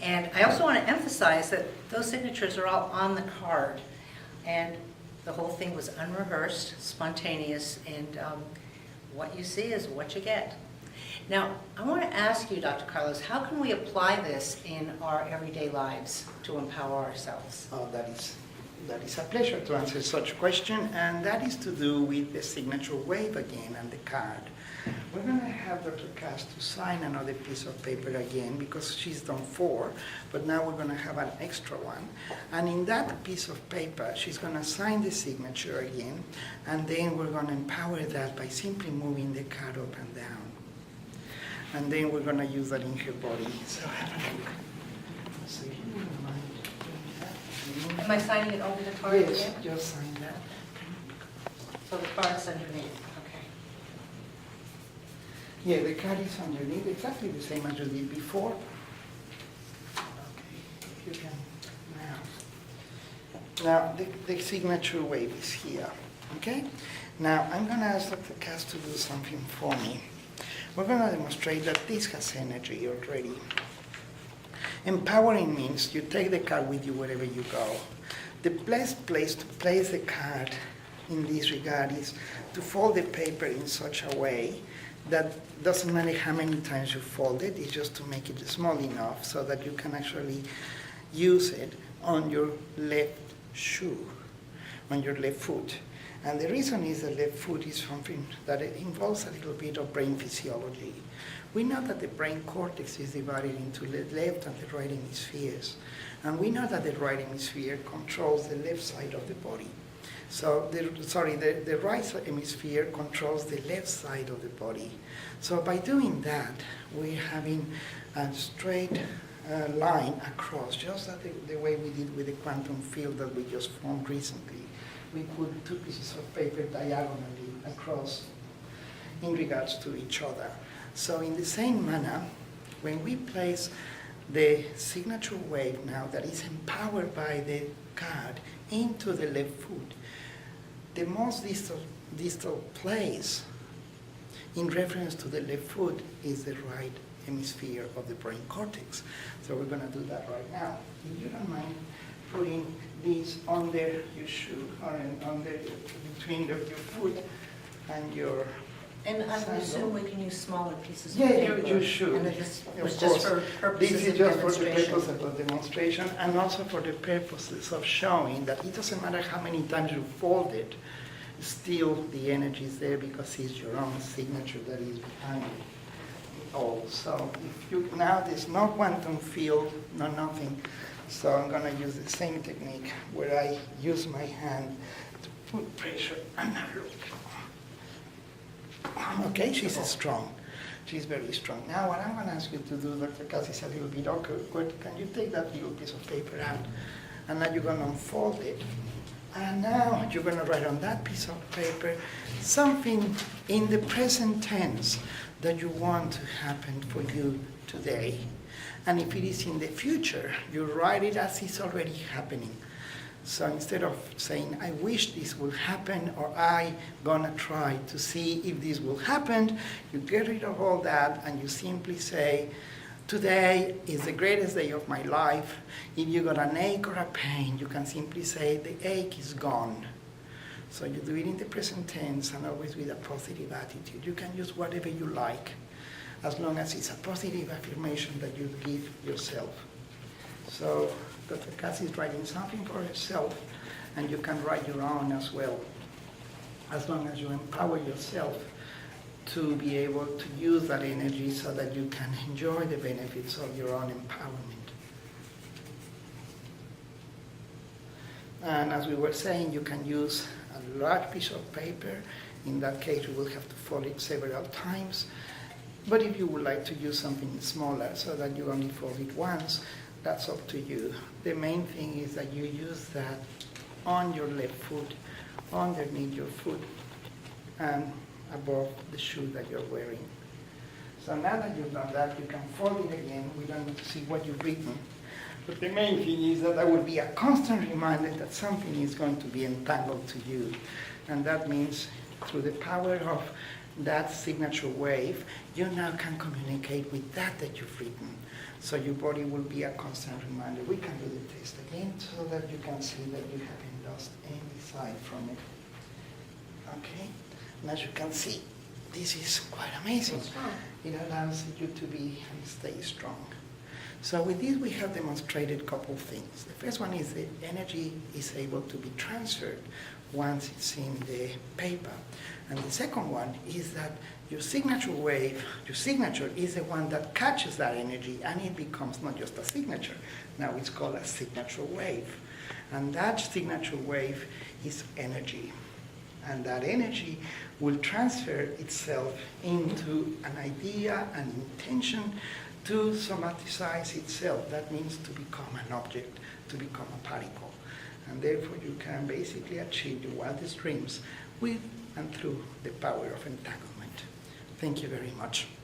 And I also want to emphasize that those signatures are all on the card. And the whole thing was unrehearsed, spontaneous, and what you see is what you get. Now, I want to ask you, Dr. Carlos, how can we apply this in our everyday lives to empower ourselves? Oh, that is a pleasure to answer such a question, and that is to do with the signature wave again and the card. We're going to have Dr. Cass to sign another piece of paper again because she's done 4, but now we're going to have an extra one. And in that piece of paper, she's going to sign the signature again, and then we're going to empower that by simply moving the card up and down. And then we're going to use that in her body. So have a look. So if you wouldn't mind doing that. Am I signing it over the card Yes, again? just sign that. So the card's underneath, okay. Yeah, the card is underneath, exactly the same as you did before. Okay, if you can now. Now, the signature wave is here, okay? Now, I'm going to ask Dr. Cass to do something for me. We're going to demonstrate that this has energy already. Empowering means you take the card with you wherever you go. The best place to place the card in this regard is to fold the paper in such a way that doesn't matter how many times you fold it, it's just to make it small enough so that you can actually use it on your left shoe, on your left foot. And the reason is the left foot is something that it involves a little bit of brain physiology. We know that the brain cortex is divided into the left and the right hemispheres. And we know that the right hemisphere controls the left side of the body. So, the right hemisphere controls the left side of the body. So by doing that, we're having a straight line across, just like the way we did with the quantum field that we just formed recently. We put 2 pieces of paper diagonally across in regards to each other. So in the same manner, when we place the signature wave now that is empowered by the card into the left foot, the most distal place in reference to the left foot is the right hemisphere of the brain cortex. So we're going to do that right now. If you don't mind putting these under your shoe, or under between your foot and your And I would sandal. assume we can use smaller pieces of Yeah, paper. you should. And this Of was just course. for purposes This of is just for the demonstration. purposes of demonstration and also for the purposes of showing that it doesn't matter how many times you fold it, still the energy is there because it's your own signature that is behind it all. So if you, now there's no quantum field, no nothing. So I'm going to use the same technique where I use my hand to put pressure and look. Okay, she's strong. She's very strong. Now what I'm going to ask you to do, Dr. Cass, is a little bit awkward. Can you take that little piece of paper out? And now you're going to unfold it. And now you're going to write on that piece of paper something in the present tense that you want to happen for you today. And if it is in the future, you write it as it's already happening. So instead of saying, I wish this will happen, or I gonna try to see if this will happen, you get rid of all that and you simply say, today is the greatest day of my life. If you got an ache or a pain, you can simply say, the ache is gone. So you do it in the present tense and always with a positive attitude. You can use whatever you like, as long as it's a positive affirmation that you give yourself. So Dr. Cass is writing something for herself, and you can write your own as well, as long as you empower yourself to be able to use that energy so that you can enjoy the benefits of your own empowerment. And as we were saying, you can use a large piece of paper. In that case, you will have to fold it several times. But if you would like to use something smaller so that you only fold it once, that's up to you. The main thing is that you use that on your left foot, underneath your foot, and above the shoe that you're wearing. So now that you've done that, you can fold it again. We don't need to see what you've written. But the main thing is that there will be a constant reminder that something is going to be entangled to you. And that means through the power of that signature wave, you now can communicate with that you've written. So your body will be a constant reminder. We can do the test again so that you can see that you haven't lost any side from it. Okay? And as you can see, this is quite amazing. It allows you to be and stay strong. So with this, we have demonstrated a couple of things. The first one is that energy is able to be transferred once it's in the paper. And the second one is that your signature wave, your signature is the one that catches that energy, and it becomes not just a signature. Now it's called a signature wave. And that signature wave is energy. And that energy will transfer itself into an idea, an intention, to somaticize itself. That means to become an object, to become a particle. And therefore you can basically achieve your wildest dreams with and through the power of entanglement. Thank you very much.